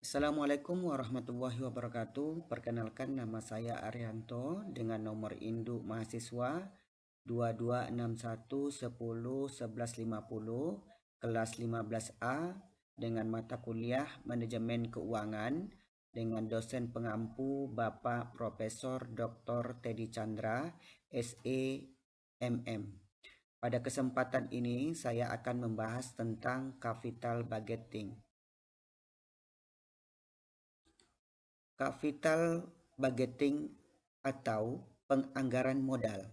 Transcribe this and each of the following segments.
Assalamualaikum warahmatullahi wabarakatuh. Perkenalkan, nama saya Arianto dengan nomor induk mahasiswa 2261101150 kelas 15A dengan mata kuliah Manajemen Keuangan dengan dosen pengampu Bapak Profesor Dr. Teddy Chandra, SE MM. Pada kesempatan ini saya akan membahas tentang capital budgeting. Capital budgeting atau penganggaran modal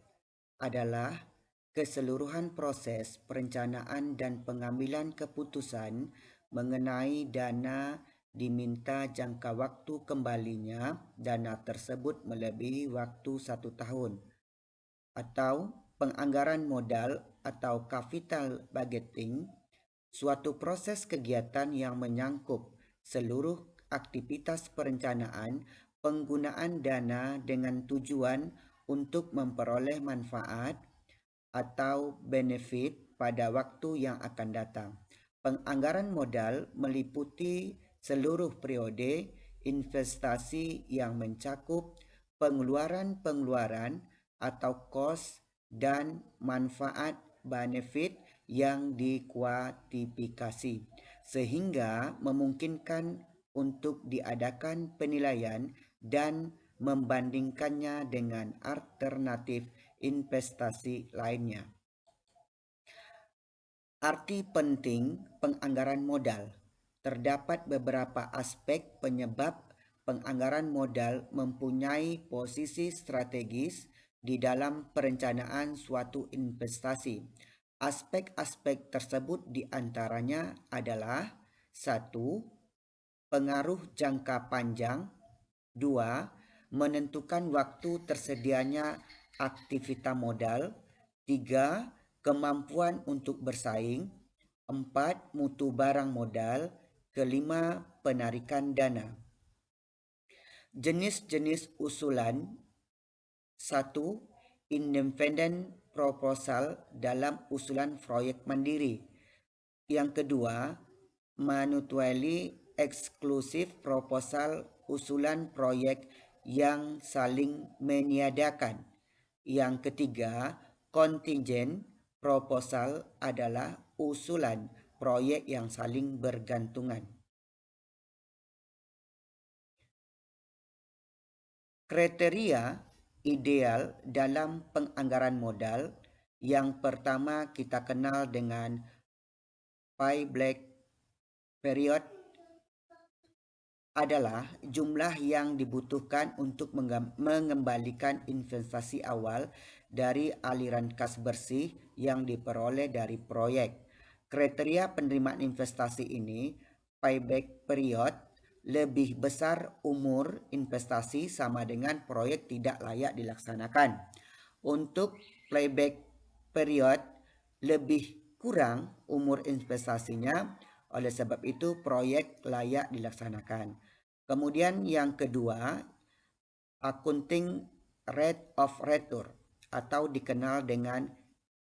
adalah keseluruhan proses perencanaan dan pengambilan keputusan mengenai dana diminta jangka waktu kembalinya dana tersebut melebihi waktu 1 tahun. Atau penganggaran modal atau capital budgeting, suatu proses kegiatan yang menyangkup seluruh aktivitas perencanaan penggunaan dana dengan tujuan untuk memperoleh manfaat atau benefit pada waktu yang akan datang. Penganggaran modal meliputi seluruh periode investasi yang mencakup pengeluaran-pengeluaran atau kos dan manfaat benefit yang dikuantifikasi sehingga memungkinkan untuk diadakan penilaian dan membandingkannya dengan alternatif investasi lainnya. Arti penting penganggaran modal. Terdapat beberapa aspek penyebab penganggaran modal mempunyai posisi strategis di dalam perencanaan suatu investasi. Aspek-aspek tersebut diantaranya adalah 1. Pengaruh jangka panjang. 2. Menentukan waktu tersedianya aktivitas modal. 3. Kemampuan untuk bersaing. 4. Mutu barang modal. 5. Penarikan dana. Jenis-jenis usulan. 1. Independent proposal dalam usulan proyek mandiri. Yang kedua, mutually exclusive proposal usulan proyek yang saling meniadakan. Yang ketiga, contingent proposal adalah usulan proyek yang saling bergantungan. Kriteria ideal dalam penganggaran modal. Yang pertama kita kenal dengan payback period adalah jumlah yang dibutuhkan untuk mengembalikan investasi awal dari aliran kas bersih yang diperoleh dari proyek. Kriteria penerimaan investasi ini, payback period, lebih besar umur investasi sama dengan proyek tidak layak dilaksanakan. Untuk payback period, lebih kurang umur investasinya, oleh sebab itu proyek layak dilaksanakan. Kemudian yang kedua, accounting rate of return atau dikenal dengan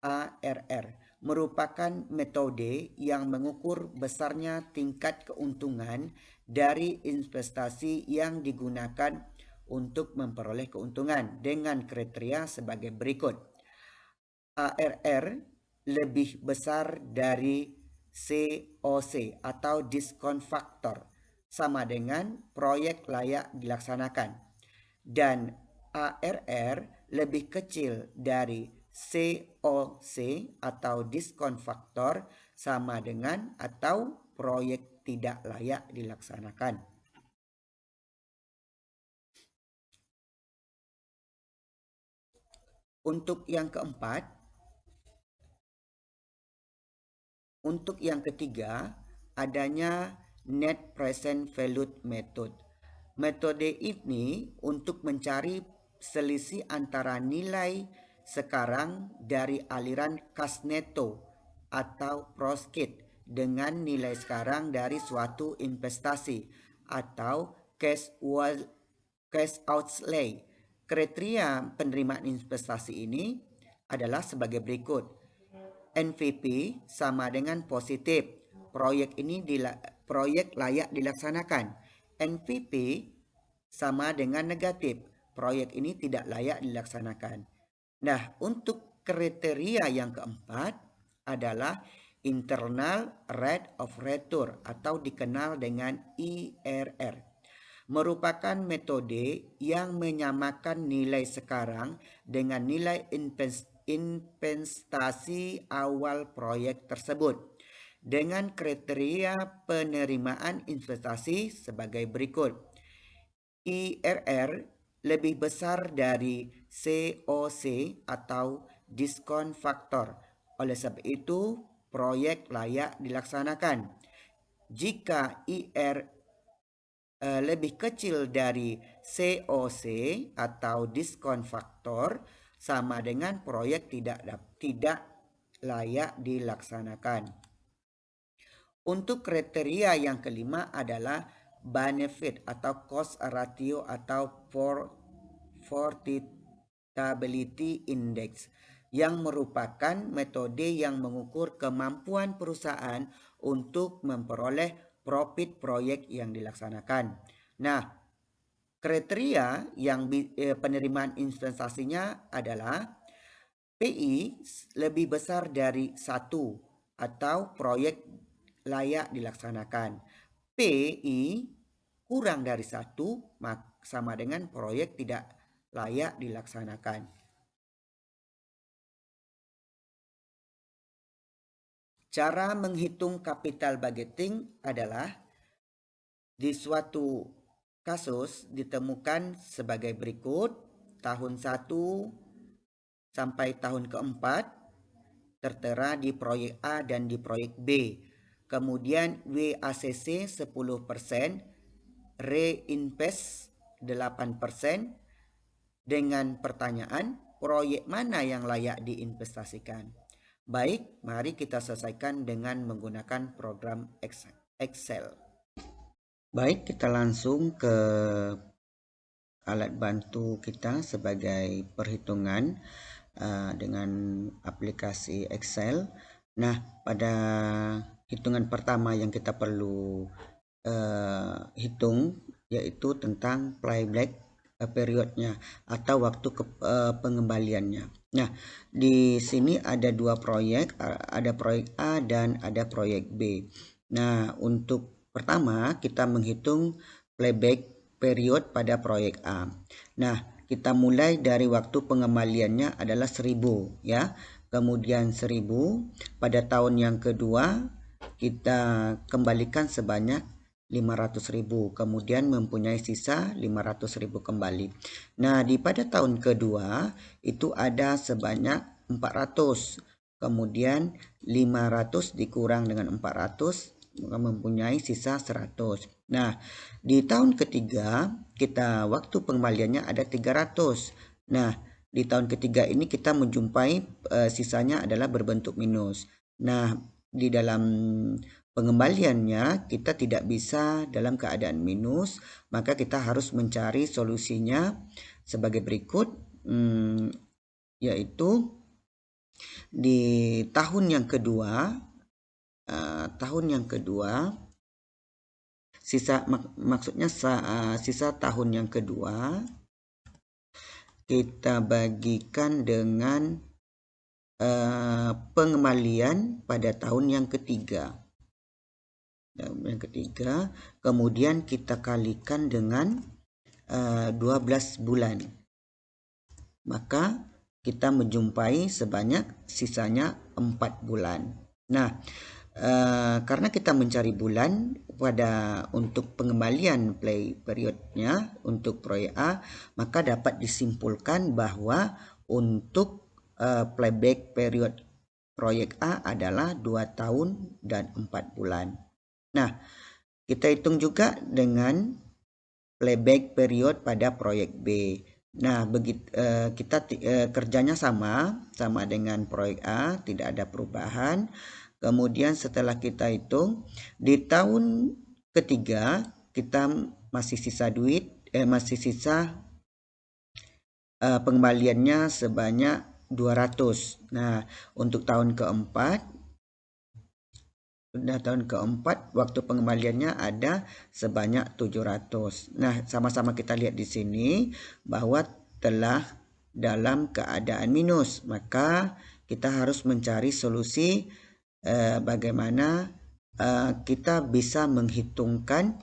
ARR, merupakan metode yang mengukur besarnya tingkat keuntungan dari investasi yang digunakan untuk memperoleh keuntungan dengan kriteria sebagai berikut. ARR lebih besar dari COC atau discount factor sama dengan proyek layak dilaksanakan, dan ARR lebih kecil dari COC atau discount factor sama dengan atau proyek tidak layak dilaksanakan. Untuk yang keempat, untuk yang ketiga, adanya net present value method. Metode ini untuk mencari selisih antara nilai sekarang dari aliran kas neto atau proceeds dengan nilai sekarang dari suatu investasi atau cash outlay. Kriteria penerimaan investasi ini adalah sebagai berikut. NPV sama dengan positif. Proyek layak dilaksanakan. NPP sama dengan negatif. Proyek ini tidak layak dilaksanakan. Nah, untuk kriteria yang keempat adalah Internal Rate of Return atau dikenal dengan IRR. Merupakan metode yang menyamakan nilai sekarang dengan nilai investasi awal proyek tersebut dengan kriteria penerimaan investasi sebagai berikut. IRR lebih besar dari COC atau diskon faktor. Oleh sebab itu, proyek layak dilaksanakan. Jika IR lebih kecil dari COC atau diskon faktor, sama dengan proyek tidak layak dilaksanakan. Untuk kriteria yang kelima adalah benefit atau cost ratio atau profitability index yang merupakan metode yang mengukur kemampuan perusahaan untuk memperoleh profit proyek yang dilaksanakan. Nah, kriteria yang penerimaan investasinya adalah PI lebih besar dari 1 atau proyek layak dilaksanakan. PI kurang dari 1 sama dengan proyek tidak layak dilaksanakan. Cara menghitung capital budgeting adalah di suatu kasus ditemukan sebagai berikut. Tahun 1 sampai tahun keempat tertera di proyek A dan di proyek B. Kemudian WACC 10%, reinvest 8%, dengan pertanyaan proyek mana yang layak diinvestasikan. Baik, mari kita selesaikan dengan menggunakan program Excel. Baik, kita langsung ke alat bantu kita sebagai perhitungan dengan aplikasi Excel. Nah, pada hitungan pertama yang kita perlu hitung yaitu tentang playback periodnya atau waktu pengembaliannya. Nah, di sini ada dua proyek, ada proyek A dan ada proyek B. Nah, untuk pertama kita menghitung playback period pada proyek A. Nah, kita mulai dari waktu pengembaliannya adalah 1000 ya. Kemudian 1000 pada tahun yang kedua kita kembalikan sebanyak 500.000, kemudian mempunyai sisa 500.000 kembali. Nah, pada tahun kedua itu ada sebanyak 400, kemudian 500 dikurang dengan 400 mempunyai sisa 100. Nah, di tahun ketiga kita waktu pengembaliannya ada 300. Nah, di tahun ketiga ini kita menjumpai sisanya adalah berbentuk minus. Nah, di dalam pengembaliannya kita tidak bisa dalam keadaan minus, maka kita harus mencari solusinya sebagai berikut, yaitu di tahun yang kedua sisa tahun yang kedua kita bagikan dengan pengembalian pada tahun yang ketiga. Kemudian kita kalikan dengan 12 bulan, maka kita menjumpai sebanyak sisanya 4 bulan. Nah, karena kita mencari bulan untuk pengembalian play periodnya untuk proyek A, maka dapat disimpulkan bahwa untuk playback period proyek A adalah 2 tahun dan 4 bulan. Nah, kita hitung juga dengan playback period pada proyek B. Nah, kita kerjanya sama dengan proyek A, tidak ada perubahan. Kemudian setelah kita hitung di tahun ketiga kita masih sisa pengembaliannya sebanyak 200. Nah, untuk tahun keempat Sudah tahun keempat, waktu pengembaliannya ada sebanyak 700. Nah, sama-sama kita lihat di sini bahwa telah dalam keadaan minus. Maka kita harus mencari solusi bagaimana kita bisa menghitungkan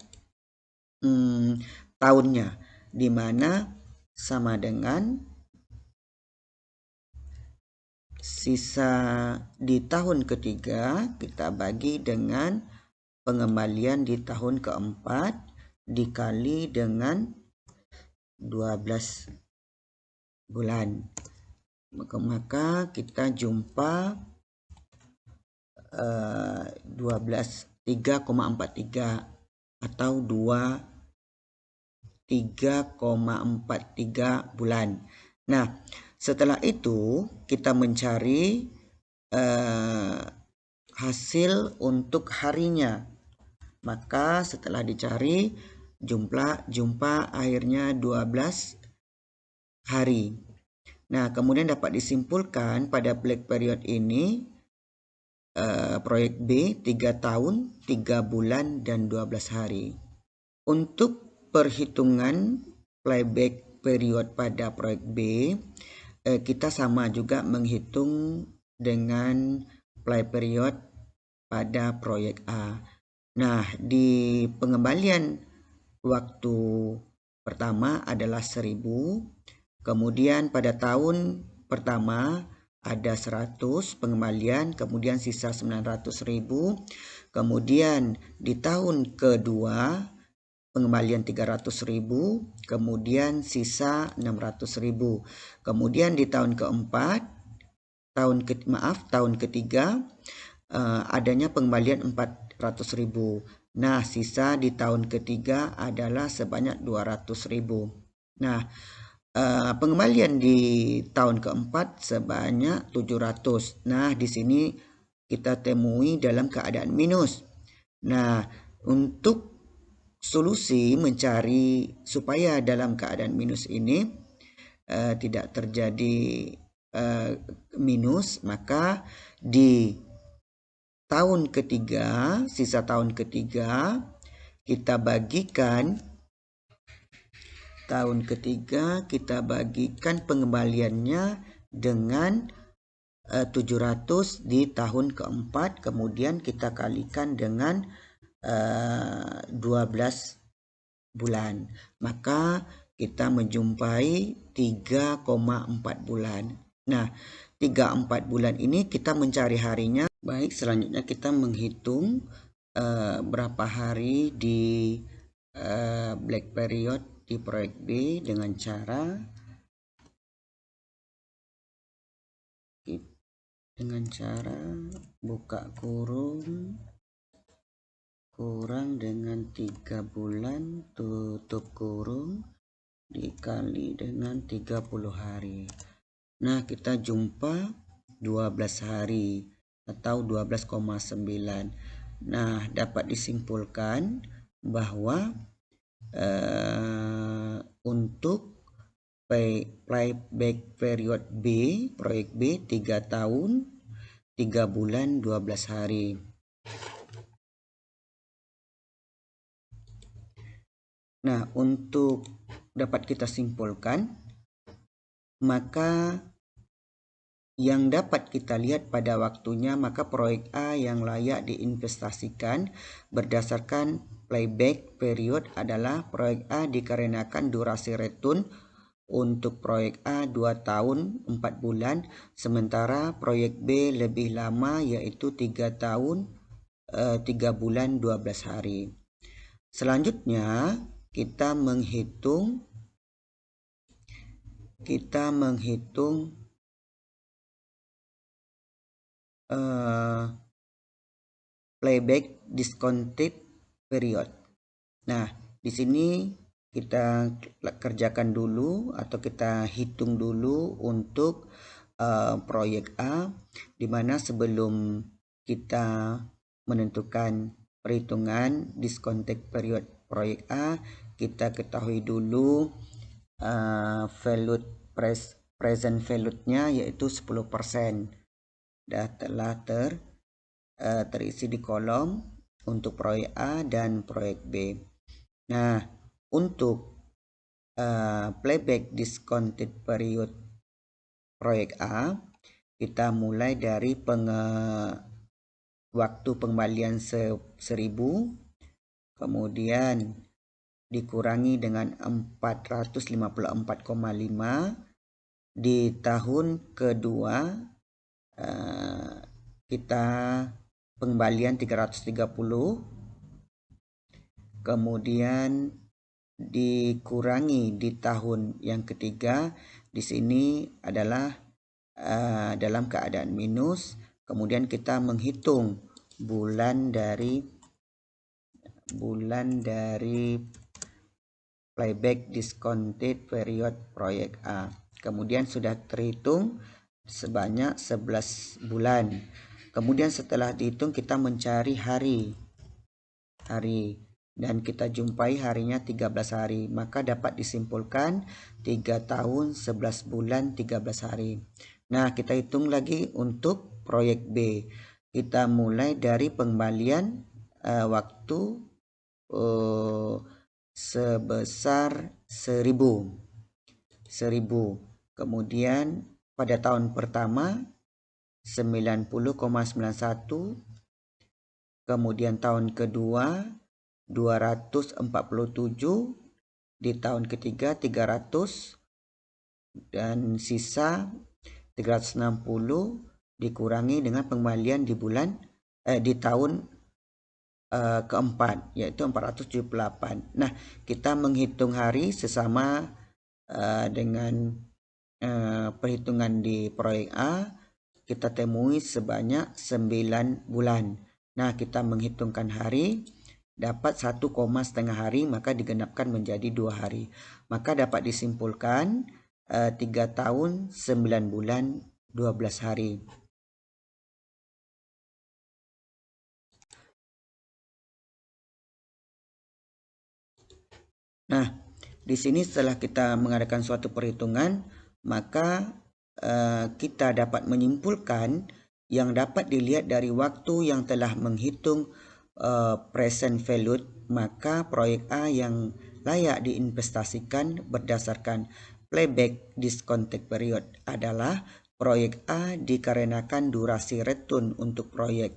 tahunnya, di mana sama dengan sisa di tahun ketiga kita bagi dengan pengembalian di tahun keempat dikali dengan 12 bulan. Maka kita jumpa 3,43 atau 3,43 bulan. Nah, setelah itu kita mencari hasil untuk harinya. Maka setelah dicari jumpa akhirnya 12 hari. Nah, kemudian dapat disimpulkan pada black period ini proyek B 3 tahun, 3 bulan, dan 12 hari. Untuk perhitungan playback period pada proyek B, kita sama juga menghitung dengan play period pada proyek A. Nah, di pengembalian waktu pertama adalah 1000, kemudian pada tahun pertama ada 100 pengembalian, kemudian sisa 900.000, kemudian di tahun kedua pengembalian 300.000, kemudian sisa 600.000, kemudian di tahun keempat, tahun ketiga adanya pengembalian 400.000. Nah, sisa di tahun ketiga adalah sebanyak 200.000. Nah, pengembalian di tahun keempat sebanyak 700. Nah, di sini kita temui dalam keadaan minus. Nah, untuk solusi mencari supaya dalam keadaan minus ini tidak terjadi minus, maka di tahun ketiga, sisa tahun ketiga, kita bagikan pengembaliannya dengan 700 di tahun keempat, kemudian kita kalikan dengan 12 bulan. Maka kita menjumpai 3,4 bulan. Nah, 3,4 bulan ini kita mencari harinya. Baik, selanjutnya kita menghitung berapa hari di black period di proyek B dengan cara buka kurung kurang dengan 3 bulan tutup kurung dikali dengan 30 hari. Nah, kita jumpa 12 hari atau 12,9. Nah, dapat disimpulkan bahwa untuk playback period B, proyek B 3 tahun, 3 bulan, 12 hari. Nah, untuk dapat kita simpulkan, maka yang dapat kita lihat pada waktunya, maka proyek A yang layak diinvestasikan berdasarkan playback period adalah proyek A dikarenakan durasi return untuk proyek A 2 tahun 4 bulan, sementara proyek B lebih lama yaitu 3 tahun 3 bulan 12 hari. Selanjutnya kita menghitung playback discounted period. Nah, di sini kita kerjakan dulu atau kita hitung dulu untuk proyek A, di mana sebelum kita menentukan perhitungan discounted period proyek A, kita ketahui dulu present value-nya yaitu 10%. Telah terisi di kolom untuk proyek A dan proyek B. Nah, untuk playback discounted period proyek A, kita mulai dari waktu pengembalian 1000, kemudian dikurangi dengan 454,5. Di tahun kedua kita pengembalian 330, kemudian dikurangi di tahun yang ketiga. Di sini adalah dalam keadaan minus. Kemudian kita menghitung bulan dari playback discounted period proyek A. Kemudian sudah terhitung sebanyak 11 bulan. Kemudian setelah dihitung kita mencari hari dan kita jumpai harinya 13 hari. Maka dapat disimpulkan 3 tahun 11 bulan 13 hari. Nah, kita hitung lagi untuk proyek B. Kita mulai dari pengembalian waktu sebesar 1000. Kemudian pada tahun pertama 90,91, kemudian tahun kedua 247, di tahun ketiga 300, dan sisa 360 dikurangi dengan pengembalian di tahun keempat, yaitu 478. Nah, kita menghitung hari sesama dengan perhitungan di proyek A, kita temui sebanyak 9 bulan. Nah, kita menghitungkan hari, dapat 1,5 hari, maka digenapkan menjadi 2 hari. Maka dapat disimpulkan 3 tahun 9 bulan 12 hari. Nah, di sini setelah kita mengadakan suatu perhitungan, maka kita dapat menyimpulkan yang dapat dilihat dari waktu yang telah menghitung present value, maka proyek A yang layak diinvestasikan berdasarkan playback discounted period adalah proyek A, dikarenakan durasi return untuk proyek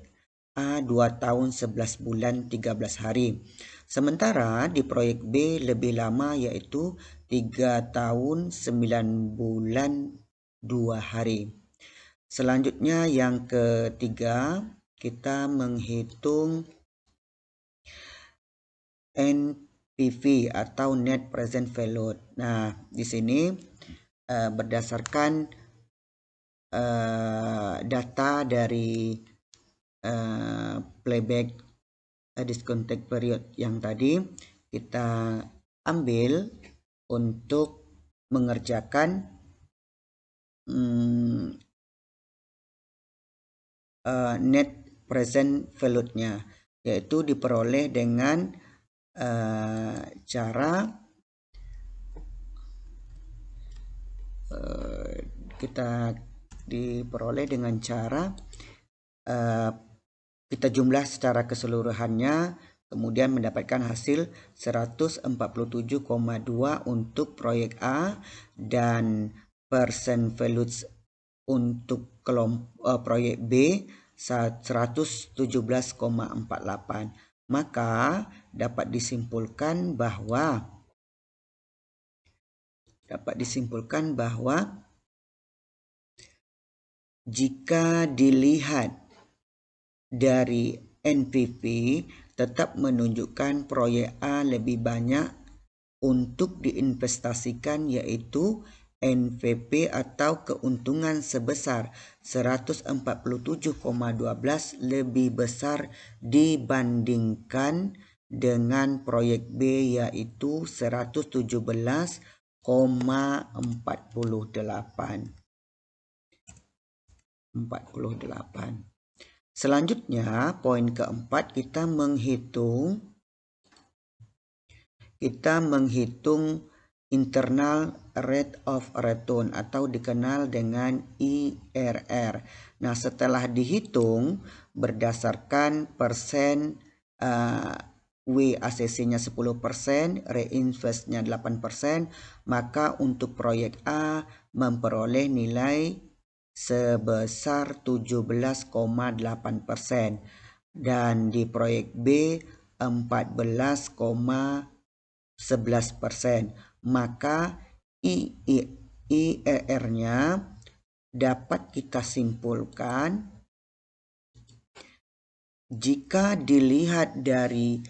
A 2 tahun 11 bulan 13 hari. Sementara di proyek B lebih lama, yaitu 3 tahun 9 bulan 2 hari. Selanjutnya yang ketiga, kita menghitung NPV atau net present value. Nah, di sini berdasarkan data dari playback discounted period yang tadi kita ambil untuk mengerjakan net present value-nya, yaitu diperoleh dengan cara kita jumlah secara keseluruhannya, kemudian mendapatkan hasil 147,2 untuk proyek A dan percent values untuk proyek B 117,48. Maka dapat disimpulkan bahwa jika dilihat dari NPV tetap menunjukkan proyek A lebih banyak untuk diinvestasikan, yaitu NPV atau keuntungan sebesar 147,12 lebih besar dibandingkan dengan proyek B, yaitu 117,48. Selanjutnya, poin keempat, kita menghitung Internal Rate of Return atau dikenal dengan IRR. Nah, setelah dihitung berdasarkan persen WACC-nya 10%, reinvest-nya 8%, maka untuk proyek A memperoleh nilai sebesar 17,8% dan di proyek B 14,11%. Maka IRR-nya dapat kita simpulkan jika dilihat dari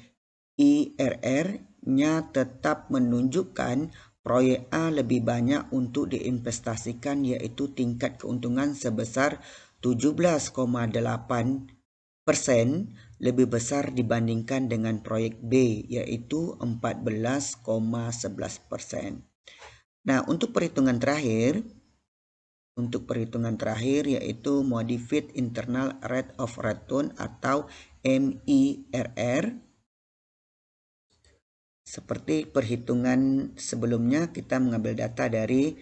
IRR-nya tetap menunjukkan proyek A lebih banyak untuk diinvestasikan, yaitu tingkat keuntungan sebesar 17,8% lebih besar dibandingkan dengan proyek B, yaitu 14,11%. Nah, untuk perhitungan terakhir yaitu Modified Internal Rate of Return atau MIRR. Seperti perhitungan sebelumnya, kita mengambil data dari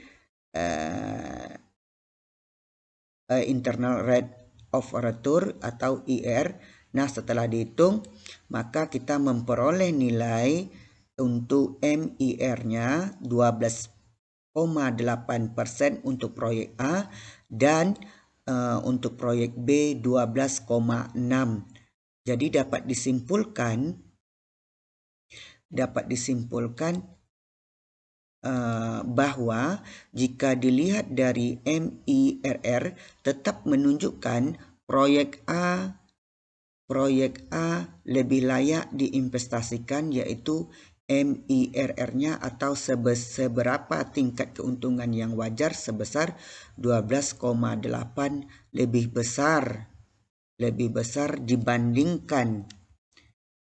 Internal Rate of Return atau IR. Nah, setelah dihitung, maka kita memperoleh nilai untuk MIR-nya 12,8% untuk proyek A dan untuk proyek B 12,6%. Jadi dapat disimpulkan bahwa jika dilihat dari MIRR tetap menunjukkan proyek A lebih layak diinvestasikan, yaitu MIRR-nya atau seberapa tingkat keuntungan yang wajar sebesar 12,8 lebih besar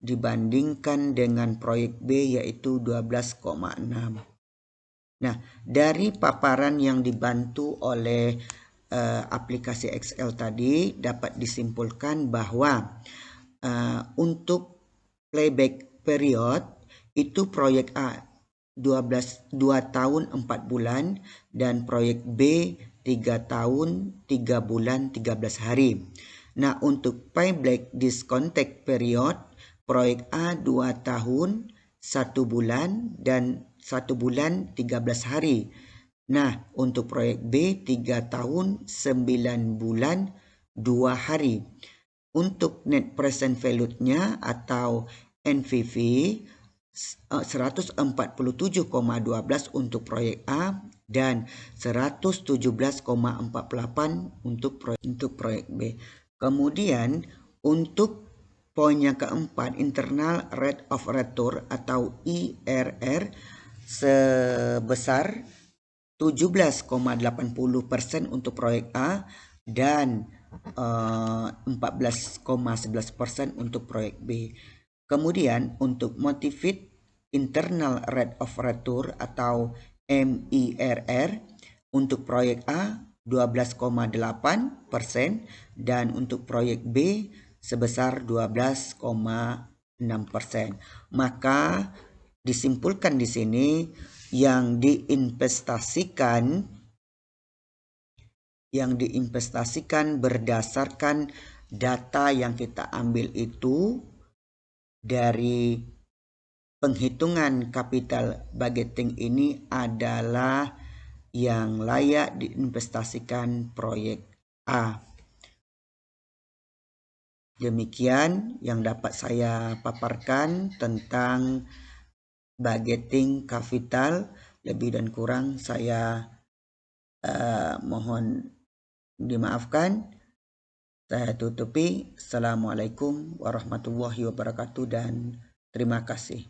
dibandingkan dengan proyek B yaitu 12,6. Nah, dari paparan yang dibantu oleh aplikasi Excel tadi dapat disimpulkan bahwa untuk playback period itu proyek A 2 tahun 4 bulan dan proyek B 3 tahun 3 bulan 13 hari. Nah, untuk payback discounted period proyek A 2 tahun 1 bulan dan 1 bulan 13 hari. Nah, untuk proyek B 3 tahun 9 bulan 2 hari. Untuk net present value-nya atau NPV 147,12 untuk proyek A dan 117,48 untuk proyek B. Kemudian untuk poin yang keempat, Internal Rate of Return atau IRR sebesar 17,80% untuk proyek A dan 14,11% untuk proyek B. Kemudian untuk Modified Internal Rate of Return atau MIRR untuk proyek A 12,8% dan untuk proyek B sebesar 12,6%. Maka disimpulkan di sini yang diinvestasikan berdasarkan data yang kita ambil itu dari penghitungan capital budgeting ini adalah yang layak diinvestasikan proyek A. Demikian yang dapat saya paparkan tentang budgeting capital. Lebih dan kurang saya mohon dimaafkan. Saya tutupi. Assalamualaikum warahmatullahi wabarakatuh dan terima kasih.